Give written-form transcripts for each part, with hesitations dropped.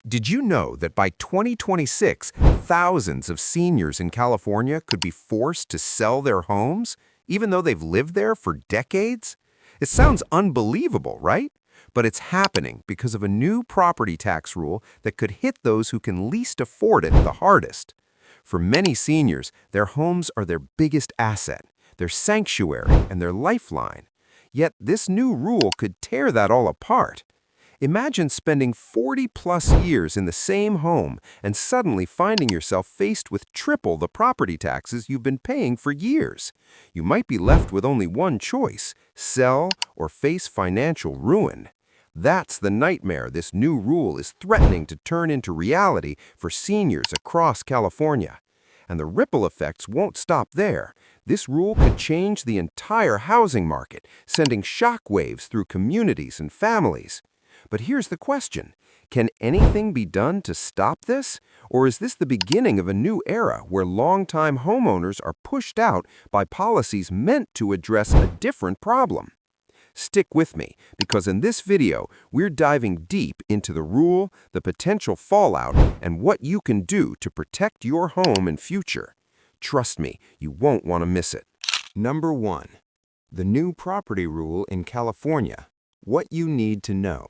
Did you know that by 2026, thousands of seniors in California could be forced to sell their homes, even though they've lived there for decades? It sounds unbelievable, right? But it's happening because of a new property tax rule that could hit those who can least afford it the hardest. For many seniors, their homes are their biggest asset, their sanctuary, and their lifeline. Yet this new rule could tear that all apart. Imagine spending 40-plus years in the same home and suddenly finding yourself faced with triple the property taxes you've been paying for years. You might be left with only one choice: sell or face financial ruin. That's the nightmare this new rule is threatening to turn into reality for seniors across California. And the ripple effects won't stop there. This rule could change the entire housing market, sending shockwaves through communities and families. But here's the question: can anything be done to stop this? Or is this the beginning of a new era where longtime homeowners are pushed out by policies meant to address a different problem? Stick with me, because in this video, we're diving deep into the rule, the potential fallout, and what you can do to protect your home and future. Trust me, you won't want to miss it. Number 1. The new property rule in California. What you need to know.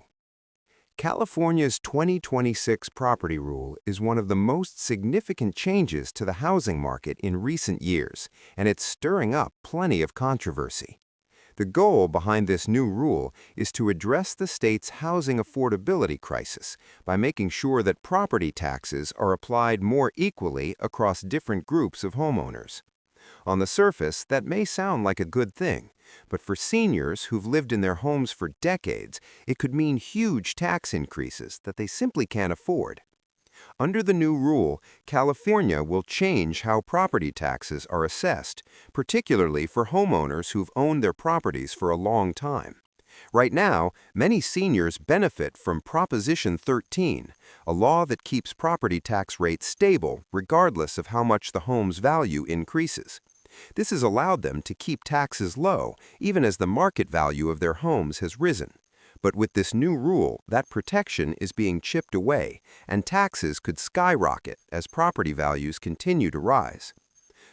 California's 2026 property rule is one of the most significant changes to the housing market in recent years, and it's stirring up plenty of controversy. The goal behind this new rule is to address the state's housing affordability crisis by making sure that property taxes are applied more equally across different groups of homeowners. On the surface, that may sound like a good thing, but for seniors who've lived in their homes for decades, it could mean huge tax increases that they simply can't afford. Under the new rule, California will change how property taxes are assessed, particularly for homeowners who've owned their properties for a long time. Right now, many seniors benefit from Proposition 13, a law that keeps property tax rates stable regardless of how much the home's value increases. This has allowed them to keep taxes low, even as the market value of their homes has risen. But with this new rule, that protection is being chipped away, and taxes could skyrocket as property values continue to rise.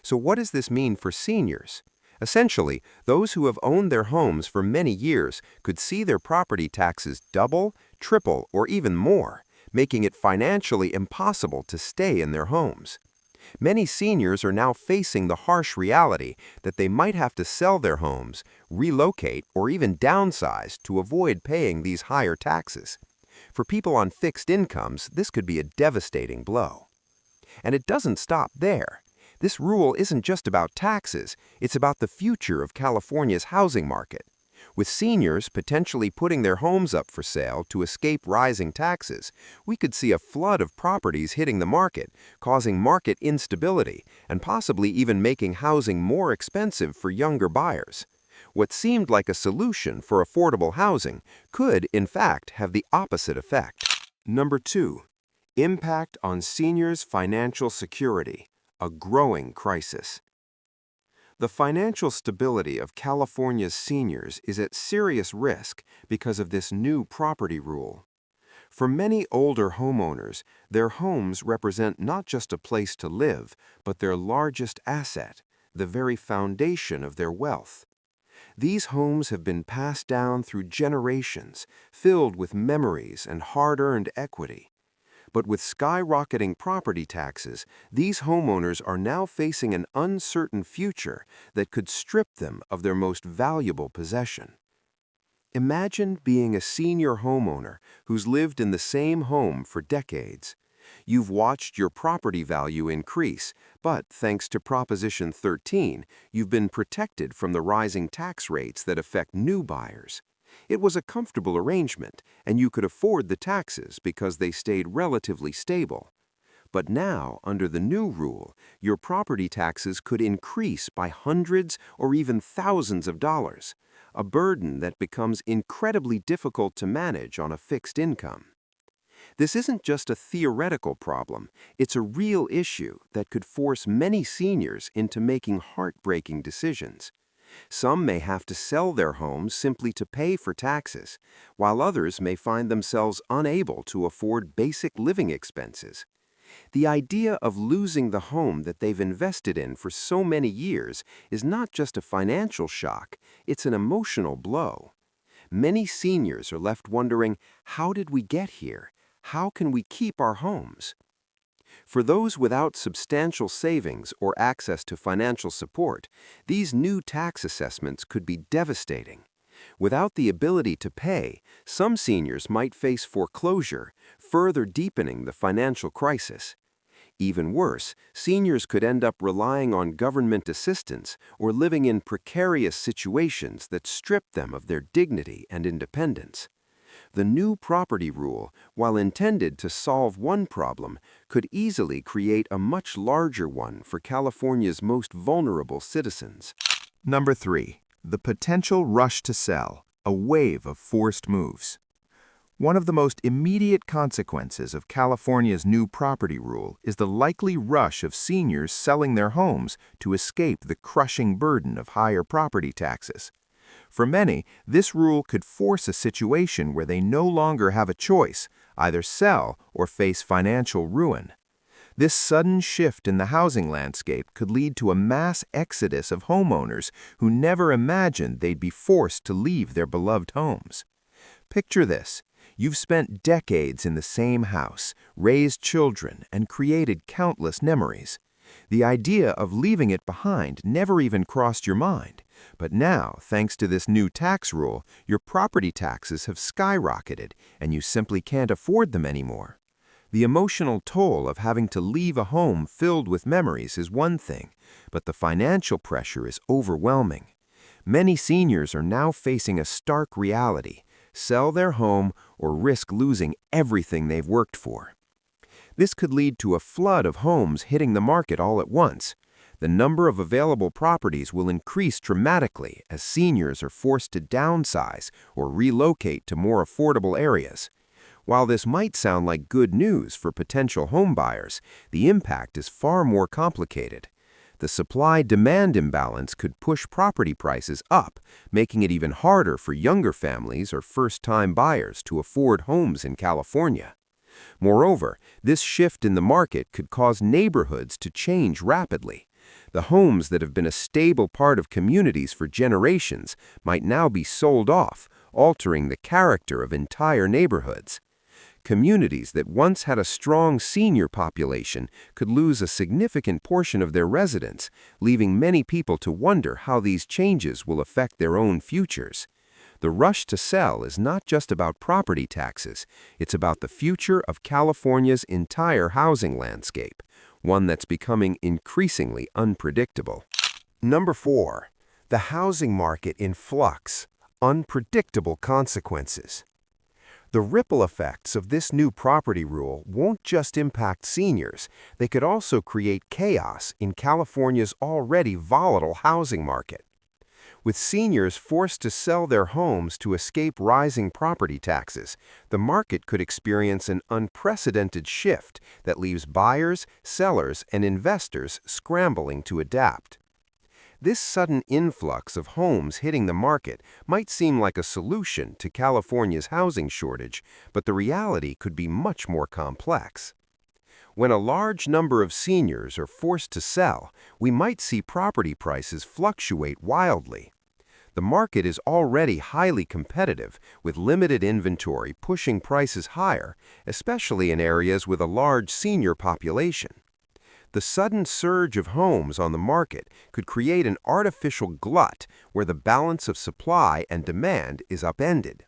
So what does this mean for seniors? Essentially, those who have owned their homes for many years could see their property taxes double, triple, or even more, making it financially impossible to stay in their homes. Many seniors are now facing the harsh reality that they might have to sell their homes, relocate, or even downsize to avoid paying these higher taxes. For people on fixed incomes, this could be a devastating blow. And it doesn't stop there. This rule isn't just about taxes, it's about the future of California's housing market. With seniors potentially putting their homes up for sale to escape rising taxes, we could see a flood of properties hitting the market, causing market instability, and possibly even making housing more expensive for younger buyers. What seemed like a solution for affordable housing could, in fact, have the opposite effect. Number 2. Impact on seniors' financial security, a growing crisis. The financial stability of California's seniors is at serious risk because of this new property rule. For many older homeowners, their homes represent not just a place to live, but their largest asset, the very foundation of their wealth. These homes have been passed down through generations, filled with memories and hard-earned equity. But with skyrocketing property taxes, these homeowners are now facing an uncertain future that could strip them of their most valuable possession. Imagine being a senior homeowner who's lived in the same home for decades. You've watched your property value increase, but thanks to Proposition 13, you've been protected from the rising tax rates that affect new buyers. It was a comfortable arrangement, and you could afford the taxes because they stayed relatively stable. But now, under the new rule, your property taxes could increase by hundreds or even thousands of dollars, a burden that becomes incredibly difficult to manage on a fixed income. This isn't just a theoretical problem, it's a real issue that could force many seniors into making heartbreaking decisions. Some may have to sell their homes simply to pay for taxes, while others may find themselves unable to afford basic living expenses. The idea of losing the home that they've invested in for so many years is not just a financial shock, it's an emotional blow. Many seniors are left wondering, how did we get here? How can we keep our homes? For those without substantial savings or access to financial support, these new tax assessments could be devastating. Without the ability to pay, some seniors might face foreclosure, further deepening the financial crisis. Even worse, seniors could end up relying on government assistance or living in precarious situations that strip them of their dignity and independence. The new property rule, while intended to solve one problem, could easily create a much larger one for California's most vulnerable citizens. Number 3. The potential rush to sell, a wave of forced moves. One of the most immediate consequences of California's new property rule is the likely rush of seniors selling their homes to escape the crushing burden of higher property taxes. For many, this rule could force a situation where they no longer have a choice, either sell or face financial ruin. This sudden shift in the housing landscape could lead to a mass exodus of homeowners who never imagined they'd be forced to leave their beloved homes. Picture this. You've spent decades in the same house, raised children, and created countless memories. The idea of leaving it behind never even crossed your mind. But now, thanks to this new tax rule, your property taxes have skyrocketed, and you simply can't afford them anymore. The emotional toll of having to leave a home filled with memories is one thing, but the financial pressure is overwhelming. Many seniors are now facing a stark reality: sell their home or risk losing everything they've worked for. This could lead to a flood of homes hitting the market all at once. The number of available properties will increase dramatically as seniors are forced to downsize or relocate to more affordable areas. While this might sound like good news for potential home buyers, the impact is far more complicated. The supply-demand imbalance could push property prices up, making it even harder for younger families or first-time buyers to afford homes in California. Moreover, this shift in the market could cause neighborhoods to change rapidly. The homes that have been a stable part of communities for generations might now be sold off, altering the character of entire neighborhoods. Communities that once had a strong senior population could lose a significant portion of their residents, leaving many people to wonder how these changes will affect their own futures. The rush to sell is not just about property taxes, it's about the future of California's entire housing landscape, one that's becoming increasingly unpredictable. Number 4. The housing market in flux, unpredictable consequences. The ripple effects of this new property rule won't just impact seniors, they could also create chaos in California's already volatile housing market. With seniors forced to sell their homes to escape rising property taxes, the market could experience an unprecedented shift that leaves buyers, sellers, and investors scrambling to adapt. This sudden influx of homes hitting the market might seem like a solution to California's housing shortage, but the reality could be much more complex. When a large number of seniors are forced to sell, we might see property prices fluctuate wildly. The market is already highly competitive, with limited inventory pushing prices higher, especially in areas with a large senior population. The sudden surge of homes on the market could create an artificial glut where the balance of supply and demand is upended.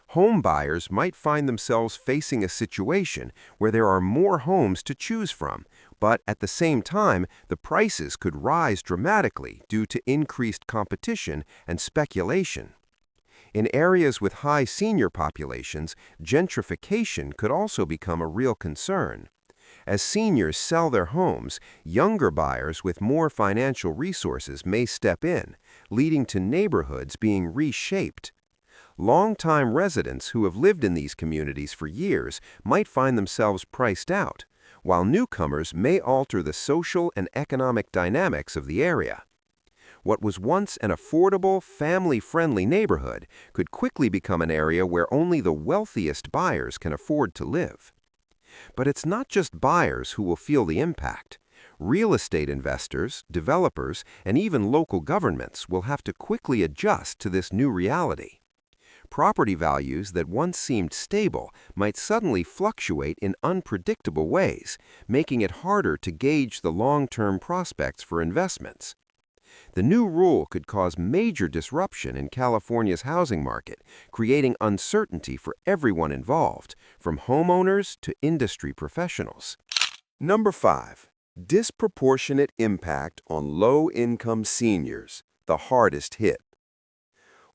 Home buyers might find themselves facing a situation where there are more homes to choose from, but at the same time, the prices could rise dramatically due to increased competition and speculation. In areas with high senior populations, gentrification could also become a real concern. As seniors sell their homes, younger buyers with more financial resources may step in, leading to neighborhoods being reshaped. Long-time residents who have lived in these communities for years might find themselves priced out, while newcomers may alter the social and economic dynamics of the area. What was once an affordable, family-friendly neighborhood could quickly become an area where only the wealthiest buyers can afford to live. But it's not just buyers who will feel the impact. Real estate investors, developers, and even local governments will have to quickly adjust to this new reality. Property values that once seemed stable might suddenly fluctuate in unpredictable ways, making it harder to gauge the long-term prospects for investments. The new rule could cause major disruption in California's housing market, creating uncertainty for everyone involved, from homeowners to industry professionals. Number 5. Disproportionate impact on low-income seniors, the hardest hit.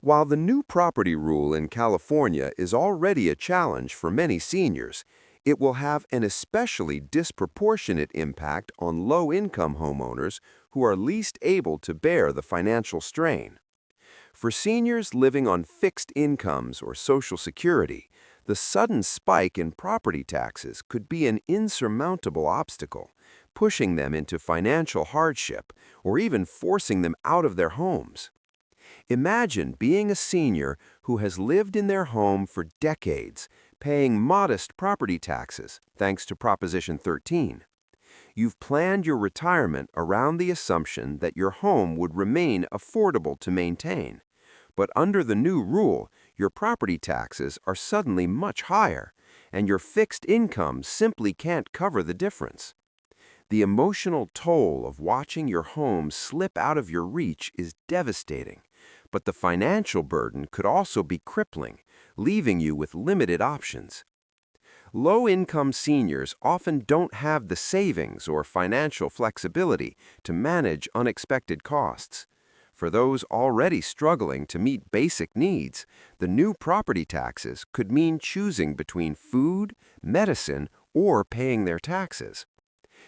While the new property rule in California is already a challenge for many seniors, it will have an especially disproportionate impact on low-income homeowners who are least able to bear the financial strain. For seniors living on fixed incomes or Social Security, the sudden spike in property taxes could be an insurmountable obstacle, pushing them into financial hardship or even forcing them out of their homes. Imagine being a senior who has lived in their home for decades, paying modest property taxes thanks to Proposition 13. You've planned your retirement around the assumption that your home would remain affordable to maintain. But under the new rule, your property taxes are suddenly much higher, and your fixed income simply can't cover the difference. The emotional toll of watching your home slip out of your reach is devastating, but the financial burden could also be crippling, leaving you with limited options. Low-income seniors often don't have the savings or financial flexibility to manage unexpected costs. For those already struggling to meet basic needs, the new property taxes could mean choosing between food, medicine, or paying their taxes.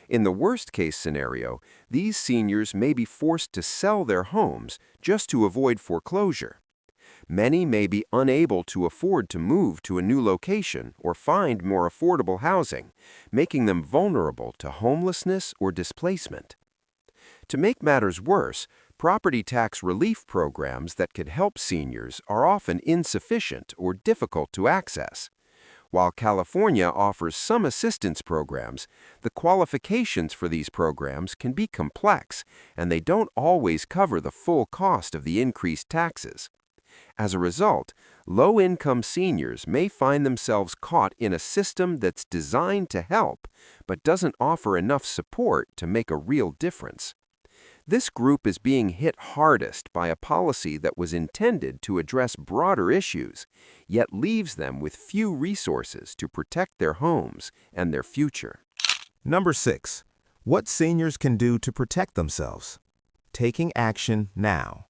In the worst-case scenario, these seniors may be forced to sell their homes just to avoid foreclosure. Many may be unable to afford to move to a new location or find more affordable housing, making them vulnerable to homelessness or displacement. To make matters worse, property tax relief programs that could help seniors are often insufficient or difficult to access. While California offers some assistance programs, the qualifications for these programs can be complex, and they don't always cover the full cost of the increased taxes. As a result, low-income seniors may find themselves caught in a system that's designed to help, but doesn't offer enough support to make a real difference. This group is being hit hardest by a policy that was intended to address broader issues, yet leaves them with few resources to protect their homes and their future. Number 6. What seniors can do to protect themselves. Taking action now.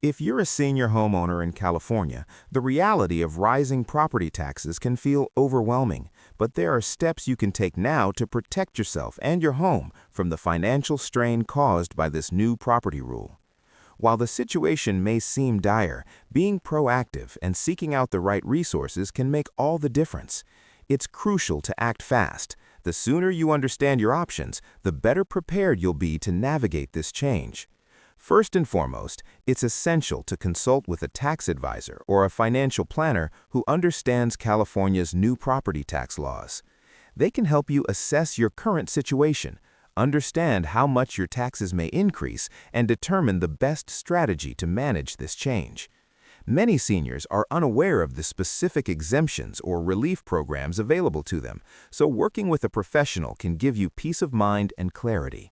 If you're a senior homeowner in California, the reality of rising property taxes can feel overwhelming, but there are steps you can take now to protect yourself and your home from the financial strain caused by this new property rule. While the situation may seem dire, being proactive and seeking out the right resources can make all the difference. It's crucial to act fast. The sooner you understand your options, the better prepared you'll be to navigate this change. First and foremost, it's essential to consult with a tax advisor or a financial planner who understands California's new property tax laws. They can help you assess your current situation, understand how much your taxes may increase, and determine the best strategy to manage this change. Many seniors are unaware of the specific exemptions or relief programs available to them, so working with a professional can give you peace of mind and clarity.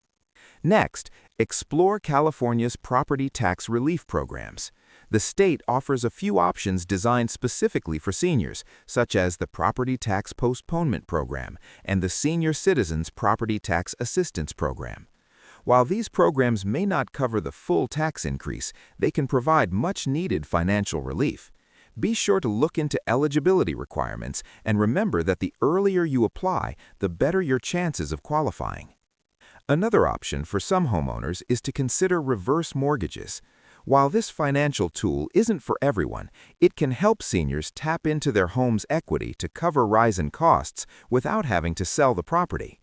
Next, explore California's property tax relief programs. The state offers a few options designed specifically for seniors, such as the Property Tax Postponement Program and the Senior Citizens Property Tax Assistance Program. While these programs may not cover the full tax increase, they can provide much-needed financial relief. Be sure to look into eligibility requirements and remember that the earlier you apply, the better your chances of qualifying. Another option for some homeowners is to consider reverse mortgages. While this financial tool isn't for everyone, it can help seniors tap into their home's equity to cover rising costs without having to sell the property.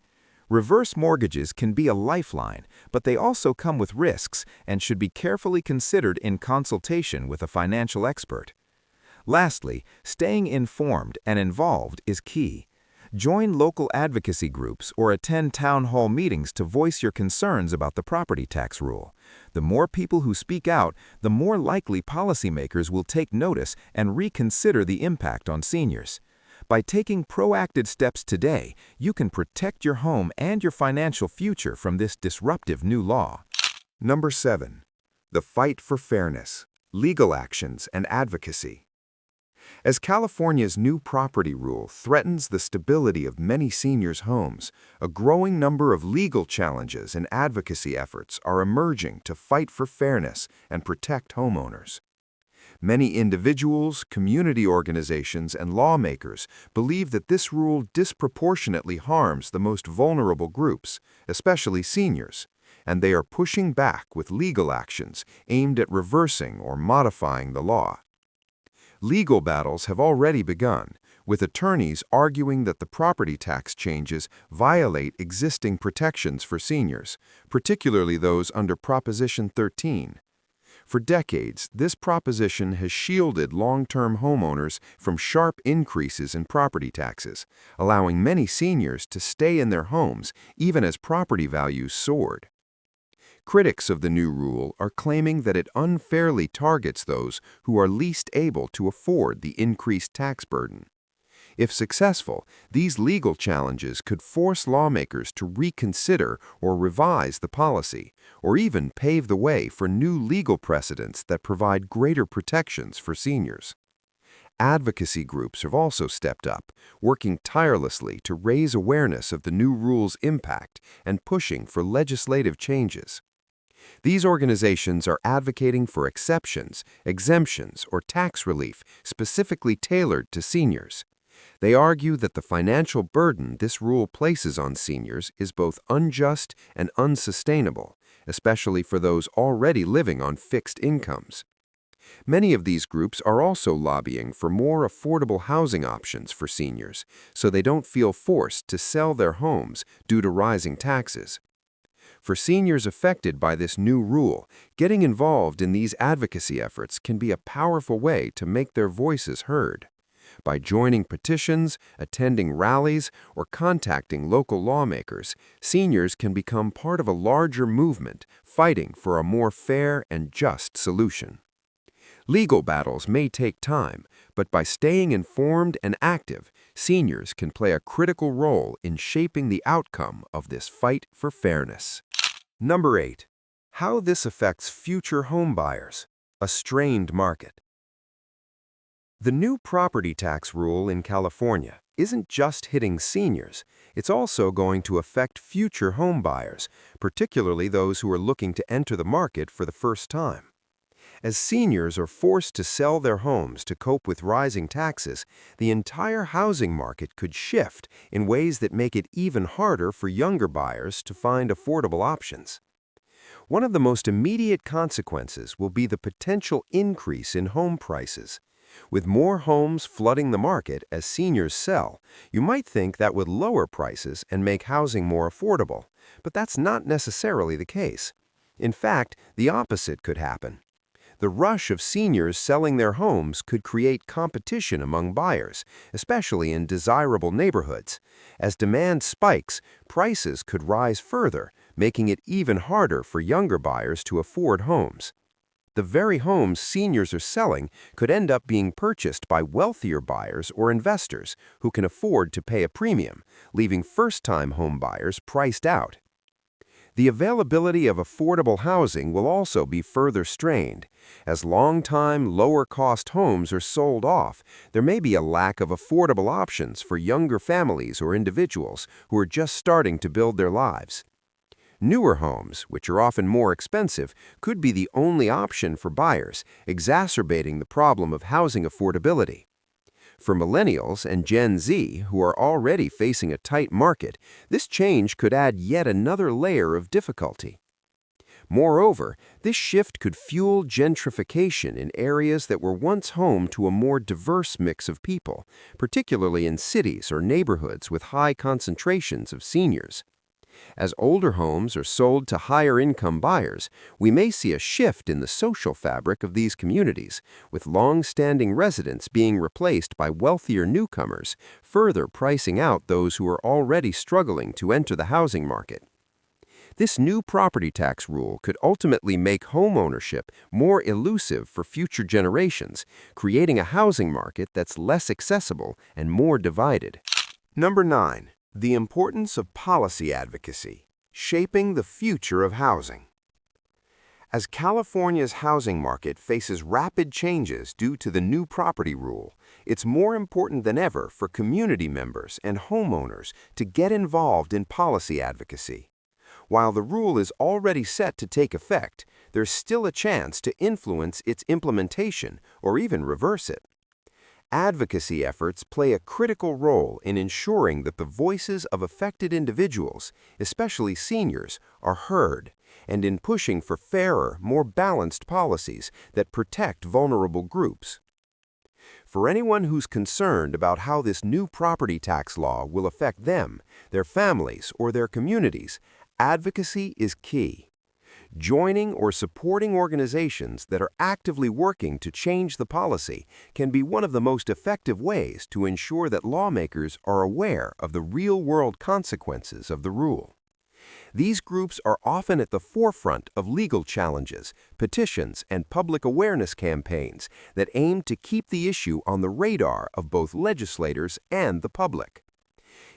Reverse mortgages can be a lifeline, but they also come with risks and should be carefully considered in consultation with a financial expert. Lastly, staying informed and involved is key. Join local advocacy groups or attend town hall meetings to voice your concerns about the property tax rule. The more people who speak out, the more likely policymakers will take notice and reconsider the impact on seniors. By taking proactive steps today, you can protect your home and your financial future from this disruptive new law. Number 7. The fight for fairness, legal actions, and advocacy. As California's new property rule threatens the stability of many seniors' homes, a growing number of legal challenges and advocacy efforts are emerging to fight for fairness and protect homeowners. Many individuals, community organizations, and lawmakers believe that this rule disproportionately harms the most vulnerable groups, especially seniors, and they are pushing back with legal actions aimed at reversing or modifying the law. Legal battles have already begun, with attorneys arguing that the property tax changes violate existing protections for seniors, particularly those under Proposition 13. For decades, this proposition has shielded long-term homeowners from sharp increases in property taxes, allowing many seniors to stay in their homes even as property values soared. Critics of the new rule are claiming that it unfairly targets those who are least able to afford the increased tax burden. If successful, these legal challenges could force lawmakers to reconsider or revise the policy, or even pave the way for new legal precedents that provide greater protections for seniors. Advocacy groups have also stepped up, working tirelessly to raise awareness of the new rule's impact and pushing for legislative changes. These organizations are advocating for exceptions, exemptions, or tax relief specifically tailored to seniors. They argue that the financial burden this rule places on seniors is both unjust and unsustainable, especially for those already living on fixed incomes. Many of these groups are also lobbying for more affordable housing options for seniors, so they don't feel forced to sell their homes due to rising taxes. For seniors affected by this new rule, getting involved in these advocacy efforts can be a powerful way to make their voices heard. By joining petitions, attending rallies, or contacting local lawmakers, seniors can become part of a larger movement fighting for a more fair and just solution. Legal battles may take time, but by staying informed and active, seniors can play a critical role in shaping the outcome of this fight for fairness. Number 8. How this affects future home buyers, a strained market. The new property tax rule in California isn't just hitting seniors, it's also going to affect future home buyers, particularly those who are looking to enter the market for the first time. As seniors are forced to sell their homes to cope with rising taxes, the entire housing market could shift in ways that make it even harder for younger buyers to find affordable options. One of the most immediate consequences will be the potential increase in home prices. With more homes flooding the market as seniors sell, you might think that would lower prices and make housing more affordable, but that's not necessarily the case. In fact, the opposite could happen. The rush of seniors selling their homes could create competition among buyers, especially in desirable neighborhoods. As demand spikes, prices could rise further, making it even harder for younger buyers to afford homes. The very homes seniors are selling could end up being purchased by wealthier buyers or investors who can afford to pay a premium, leaving first-time home buyers priced out. The availability of affordable housing will also be further strained. As long-time, lower-cost homes are sold off, there may be a lack of affordable options for younger families or individuals who are just starting to build their lives. Newer homes, which are often more expensive, could be the only option for buyers, exacerbating the problem of housing affordability. For millennials and Gen Z, who are already facing a tight market, this change could add yet another layer of difficulty. Moreover, this shift could fuel gentrification in areas that were once home to a more diverse mix of people, particularly in cities or neighborhoods with high concentrations of seniors. As older homes are sold to higher-income buyers, we may see a shift in the social fabric of these communities, with long-standing residents being replaced by wealthier newcomers, further pricing out those who are already struggling to enter the housing market. This new property tax rule could ultimately make homeownership more elusive for future generations, creating a housing market that's less accessible and more divided. Number 9. The importance of policy advocacy, shaping the future of housing. As California's housing market faces rapid changes due to the new property rule, it's more important than ever for community members and homeowners to get involved in policy advocacy. While the rule is already set to take effect, there's still a chance to influence its implementation or even reverse it. Advocacy efforts play a critical role in ensuring that the voices of affected individuals, especially seniors, are heard, and in pushing for fairer, more balanced policies that protect vulnerable groups. For anyone who's concerned about how this new property tax law will affect them, their families, or their communities, advocacy is key. Joining or supporting organizations that are actively working to change the policy can be one of the most effective ways to ensure that lawmakers are aware of the real-world consequences of the rule. These groups are often at the forefront of legal challenges, petitions, and public awareness campaigns that aim to keep the issue on the radar of both legislators and the public.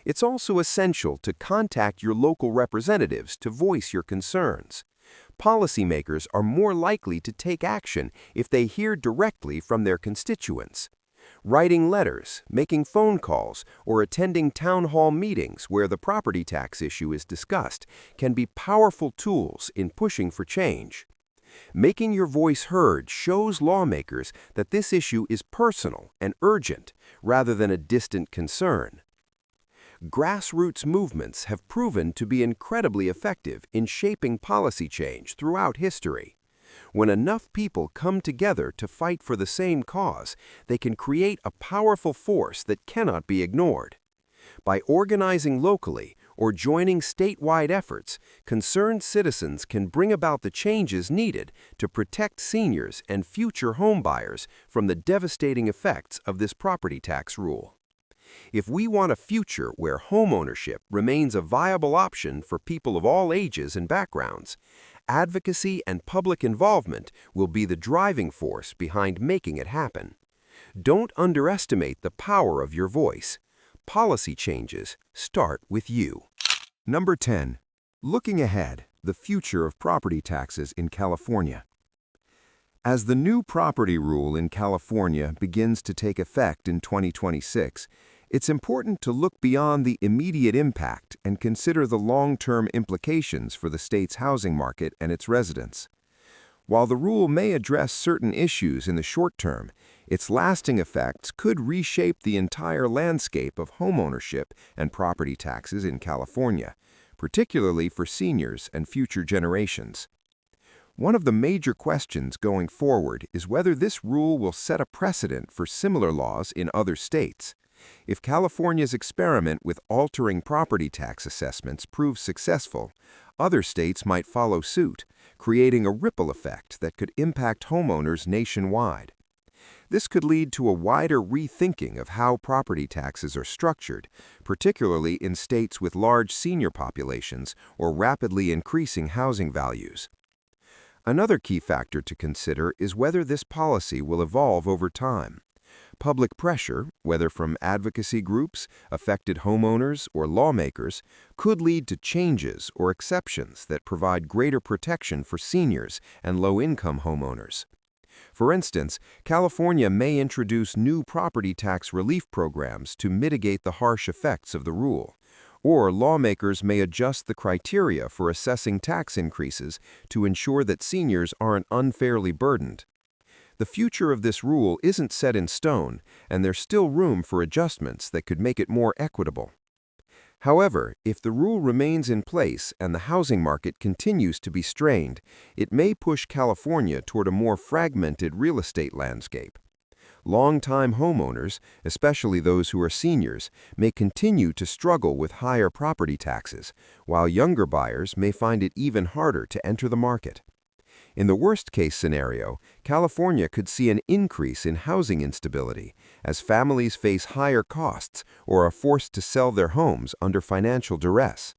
It's also essential to contact your local representatives to voice your concerns. Policymakers are more likely to take action if they hear directly from their constituents. Writing letters, making phone calls, or attending town hall meetings where the property tax issue is discussed can be powerful tools in pushing for change. Making your voice heard shows lawmakers that this issue is personal and urgent rather than a distant concern. Grassroots movements have proven to be incredibly effective in shaping policy change throughout history. When enough people come together to fight for the same cause, they can create a powerful force that cannot be ignored. By organizing locally or joining statewide efforts, concerned citizens can bring about the changes needed to protect seniors and future homebuyers from the devastating effects of this property tax rule. If we want a future where homeownership remains a viable option for people of all ages and backgrounds, advocacy and public involvement will be the driving force behind making it happen. Don't underestimate the power of your voice. Policy changes start with you. Number 10. Looking ahead, the future of property taxes in California. As the new property rule in California begins to take effect in 2026, it's important to look beyond the immediate impact and consider the long-term implications for the state's housing market and its residents. While the rule may address certain issues in the short term, its lasting effects could reshape the entire landscape of homeownership and property taxes in California, particularly for seniors and future generations. One of the major questions going forward is whether this rule will set a precedent for similar laws in other states. If California's experiment with altering property tax assessments proves successful, other states might follow suit, creating a ripple effect that could impact homeowners nationwide. This could lead to a wider rethinking of how property taxes are structured, particularly in states with large senior populations or rapidly increasing housing values. Another key factor to consider is whether this policy will evolve over time. Public pressure, whether from advocacy groups, affected homeowners, or lawmakers, could lead to changes or exceptions that provide greater protection for seniors and low-income homeowners. For instance, California may introduce new property tax relief programs to mitigate the harsh effects of the rule, or lawmakers may adjust the criteria for assessing tax increases to ensure that seniors aren't unfairly burdened. The future of this rule isn't set in stone, and there's still room for adjustments that could make it more equitable. However, if the rule remains in place and the housing market continues to be strained, it may push California toward a more fragmented real estate landscape. Long-time homeowners, especially those who are seniors, may continue to struggle with higher property taxes, while younger buyers may find it even harder to enter the market. In the worst-case scenario, California could see an increase in housing instability as families face higher costs or are forced to sell their homes under financial duress.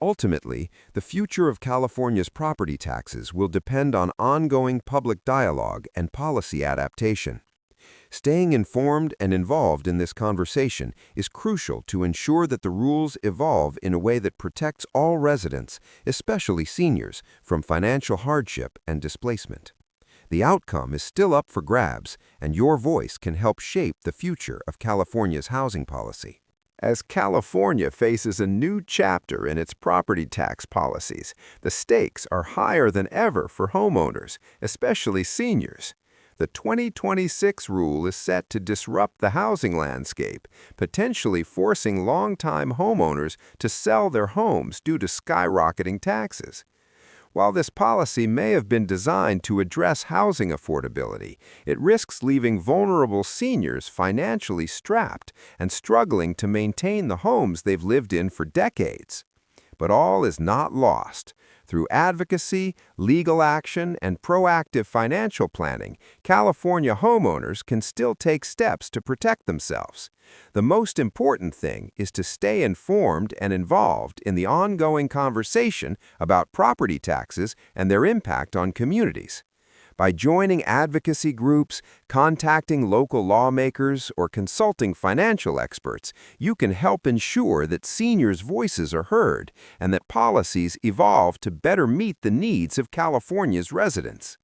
Ultimately, the future of California's property taxes will depend on ongoing public dialogue and policy adaptation. Staying informed and involved in this conversation is crucial to ensure that the rules evolve in a way that protects all residents, especially seniors, from financial hardship and displacement. The outcome is still up for grabs, and your voice can help shape the future of California's housing policy. As California faces a new chapter in its property tax policies, the stakes are higher than ever for homeowners, especially seniors. The 2026 rule is set to disrupt the housing landscape, potentially forcing longtime homeowners to sell their homes due to skyrocketing taxes. While this policy may have been designed to address housing affordability, it risks leaving vulnerable seniors financially strapped and struggling to maintain the homes they've lived in for decades. But all is not lost. Through advocacy, legal action, and proactive financial planning, California homeowners can still take steps to protect themselves. The most important thing is to stay informed and involved in the ongoing conversation about property taxes and their impact on communities. By joining advocacy groups, contacting local lawmakers, or consulting financial experts, you can help ensure that seniors' voices are heard and that policies evolve to better meet the needs of California's residents.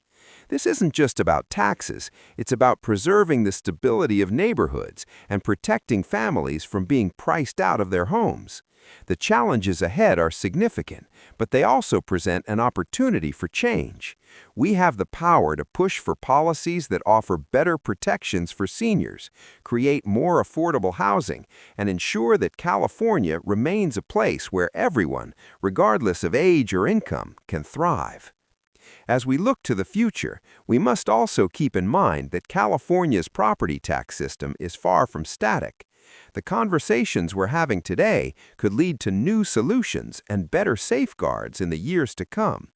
This isn't just about taxes, it's about preserving the stability of neighborhoods and protecting families from being priced out of their homes. The challenges ahead are significant, but they also present an opportunity for change. We have the power to push for policies that offer better protections for seniors, create more affordable housing, and ensure that California remains a place where everyone, regardless of age or income, can thrive. As we look to the future, we must also keep in mind that California's property tax system is far from static. The conversations we're having today could lead to new solutions and better safeguards in the years to come.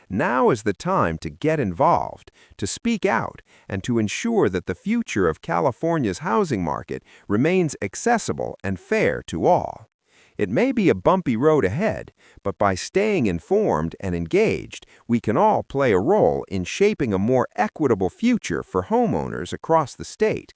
Now is the time to get involved, to speak out, and to ensure that the future of California's housing market remains accessible and fair to all. It may be a bumpy road ahead, but by staying informed and engaged, we can all play a role in shaping a more equitable future for homeowners across the state.